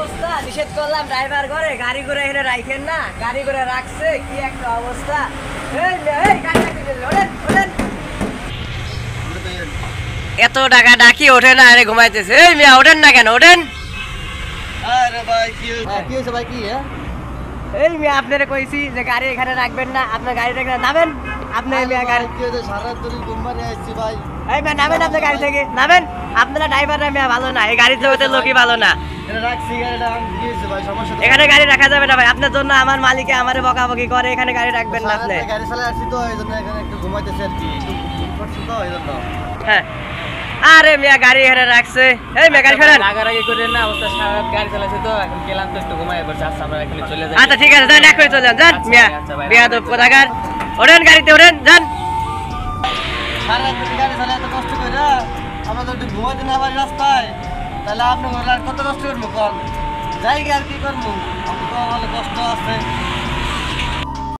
অবস্থা, নিষেধ করলাম ড্রাইভার ঘরে গাড়ি করে এখানে রাখেন না, গাড়ি করে রাখছে, কি একটা অবস্থা। এই গাড়ি রাখতে দিলেন, ওঠেন ওঠেন। এত টাকা ডাকি ওঠে না, আরে ঘুমাইতেছে। এই মিয়া ওঠেন না কেন, ওঠেন। আরে ভাই কি হয়েছে ভাই? কি এই মিয়া আপনারা কইছি যে গাড়ি এখানে রাখবেন না, আপনার গাড়ি রাখবেন না, নামেন। আপনি মিয়া গাড়ি কি হয়েছে? সারা দিন ঘুমারে আসছি ভাই। এই মিয়া নামেন, আপনার গাড়ি থেকে নামেন। আপনারা ড্রাইভাররা মিয়া ভালো না, এই গাড়ি চালাতে লোকই ভালো না। এটা রাখছি গাড়িটা, কি হয়েছে ভাই? সমস্যা তো এখানে গাড়ি রাখা যাবে না ভাই, আপনার জন্য আমার মালিকে আমারে বকাবকি করে, এখানে গাড়ি রাখবেন না আপনি। গাড়ি চালায় আসছি তো এই জন্য এখানে একটু ঘুমাইতেছি আর কি, একটু ঘুম পড়ছি তো এই জন্য। হ্যাঁ, আরে মিয়া গাড়ি এখানে রাখছে। এই মিয়া গাড়ি ফেলেন। রাগারাগি করে না, অবস্থা সারা রাত গাড়ি চালাচ্ছে তো এখন গেলাম তো একটু ঘুমাই পড়ছে। আচ্ছা আমরা এখানে চলে যাই। আচ্ছা ঠিক আছে, যান এক করে চলে যান, যান মিয়া। আচ্ছা ভাই, বেয়াদব কোথাকার। ওঠেন গাড়িতে, ওঠেন, যান। সারা দিন গাড়ি চালায় এত কষ্ট করে না, আমরা যদি ঘুমাইতে না পারি রাস্তায়, তাহলে আপনি কত কষ্ট করবো কল? যাই আর কি করবো? আপনি তো ভালো কষ্ট